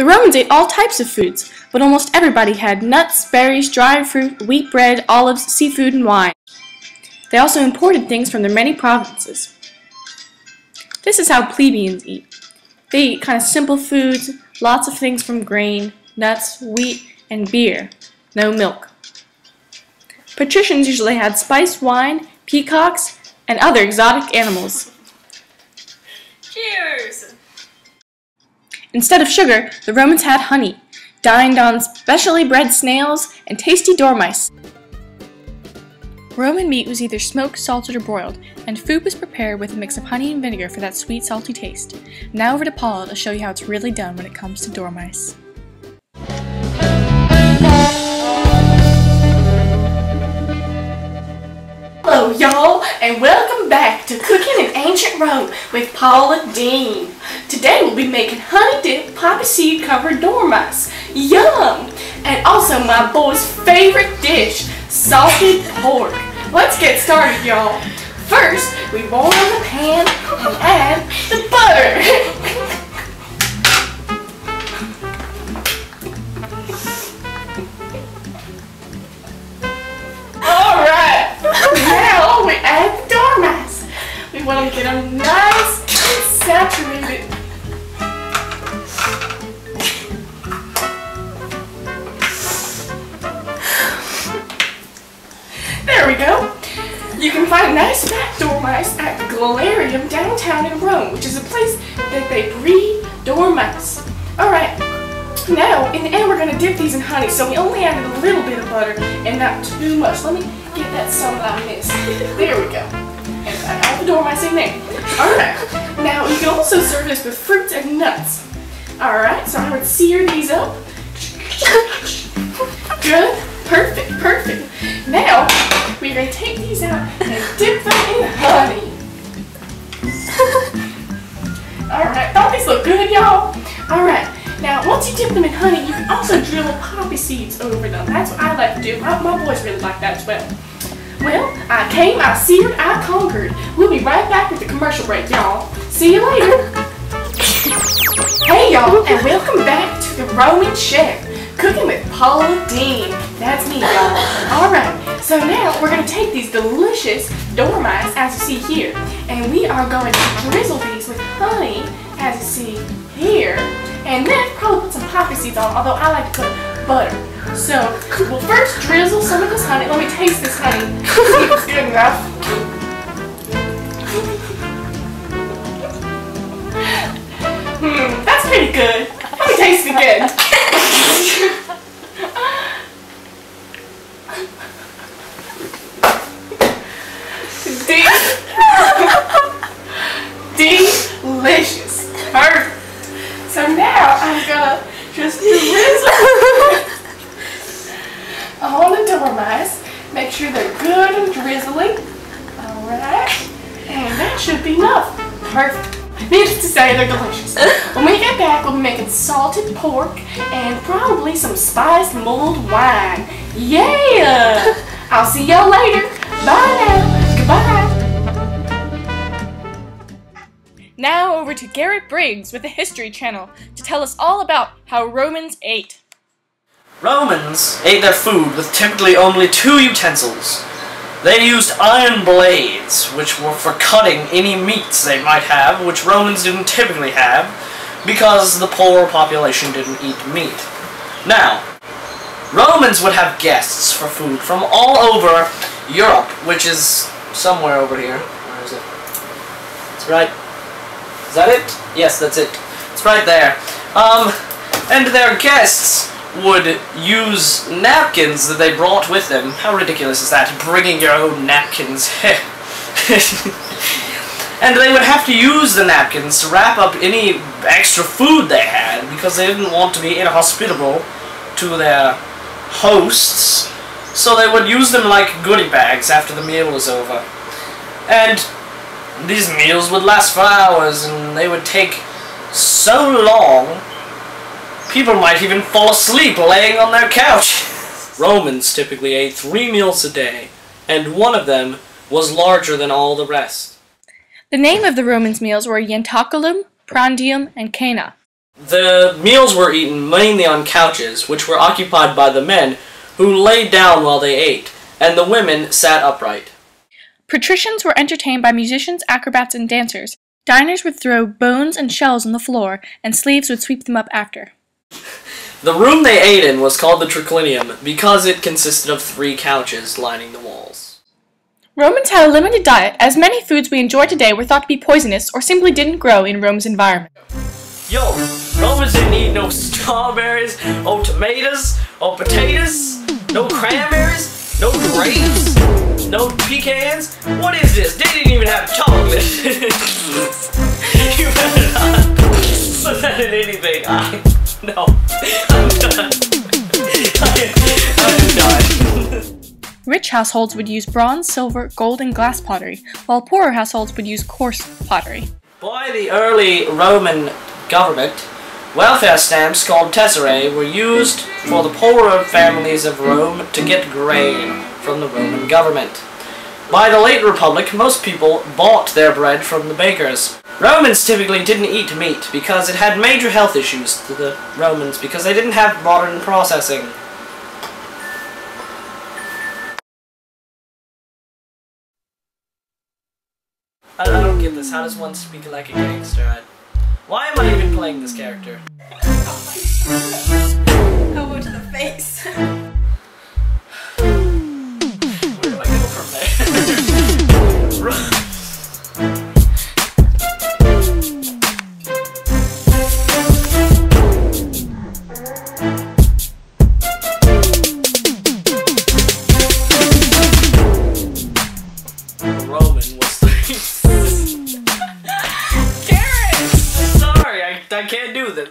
The Romans ate all types of foods, but almost everybody had nuts, berries, dried fruit, wheat bread, olives, seafood, and wine. They also imported things from their many provinces. This is how plebeians eat. They eat kind of simple foods, lots of things from grain, nuts, wheat, and beer. No milk. Patricians usually had spiced wine, peacocks, and other exotic animals. Cheers! Instead of sugar, the Romans had honey, dined on specially bred snails, and tasty dormice. Roman meat was either smoked, salted, or broiled, and food was prepared with a mix of honey and vinegar for that sweet, salty taste. Now over to Paula to show you how it's really done when it comes to dormice. Hello y'all, and welcome back to Cooking in Ancient Rome with Paula Dean. Today we'll be making honey dip poppy seed covered dormice. Yum! And also my boy's favorite dish, salted pork. Let's get started, y'all. First, we boil the pan and add the butter. Alright, now we add the dormice. We want to get them nice and saturated. There we go. You can find nice fat dormice at the Glallarium downtown in Rome, which is a place that they breed dormice. Alright, now in the end we're going to dip these in honey, so we only added a little bit of butter and not too much. Let me get that some that I missed. There we go. And I add the dormice in there. Alright, now you can also serve this with fruits and nuts. Alright, so I'm going to sear these up. Good. Perfect, perfect. Now, we're going to take these out and dip them in honey. Alright, don't these look good, y'all? Alright, now once you dip them in honey, you can also drizzle poppy seeds over them. That's what I like to do. My boys really like that as well. Well, I came, I seared, I conquered. We'll be right back with the commercial break, y'all. See you later. Hey, y'all, and welcome back to the Roman Chef. Cooking with Paula Dean. That's me, y'all. Alright, so now we're going to take these delicious dormice, as you see here, and we are going to drizzle these with honey, as you see here, and then probably put some poppy seeds on, although I like to put butter. So, we'll first drizzle some of this honey. Let me taste this honey. See if it's good enough. That's pretty good. Let me taste it again. Delicious. Perfect. So now I'm gonna just drizzle on the dormice. Make sure they're good and drizzly. Alright. And that should be enough. Perfect. Needless to say, they're delicious. When we get back, we'll be making salted pork and probably some spiced mulled wine. Yeah! I'll see y'all later. Bye now. Goodbye. Now over to Garrett Briggs with the History Channel to tell us all about how Romans ate. Romans ate their food with typically only 2 utensils. They used iron blades, which were for cutting any meats they might have, which Romans didn't typically have, because the poor population didn't eat meat. Now, Romans would have guests for food from all over Europe, which is somewhere over here. Where is it? It's right. Is that it? Yes, that's it. It's right there. And their guests would use napkins that they brought with them. How ridiculous is that? Bringing your own napkins. And they would have to use the napkins to wrap up any extra food they had, because they didn't want to be inhospitable to their hosts. So they would use them like goodie bags after the meal was over. And these meals would last for hours, and they would take so long, people might even fall asleep laying on their couch. Romans typically ate 3 meals a day, and one of them was larger than all the rest. The name of the Romans' meals were Ientaculum, Prandium, and Cana. The meals were eaten mainly on couches, which were occupied by the men, who laid down while they ate, and the women sat upright. Patricians were entertained by musicians, acrobats, and dancers. Diners would throw bones and shells on the floor, and slaves would sweep them up after. The room they ate in was called the triclinium because it consisted of 3 couches lining the walls. Romans had a limited diet, as many foods we enjoy today were thought to be poisonous or simply didn't grow in Rome's environment. Yo, Romans didn't eat no strawberries, or tomatoes, or potatoes, no cranberries, no grapes, no pecans. What is this? They didn't even have chocolate. You better not put that in anything. No, I'm done. I'm done. Rich households would use bronze, silver, gold, and glass pottery, while poorer households would use coarse pottery. By the early Roman government, welfare stamps called tesserae were used for the poorer families of Rome to get grain from the Roman government. By the late Republic, most people bought their bread from the bakers. Romans typically didn't eat meat because it had major health issues to the Romans because they didn't have modern processing. I don't get this. How does one speak like a gangster? Why am I even playing this character? Elbow to the face. Where do I go from there? Roman was Garrett! Sorry, I can't do this.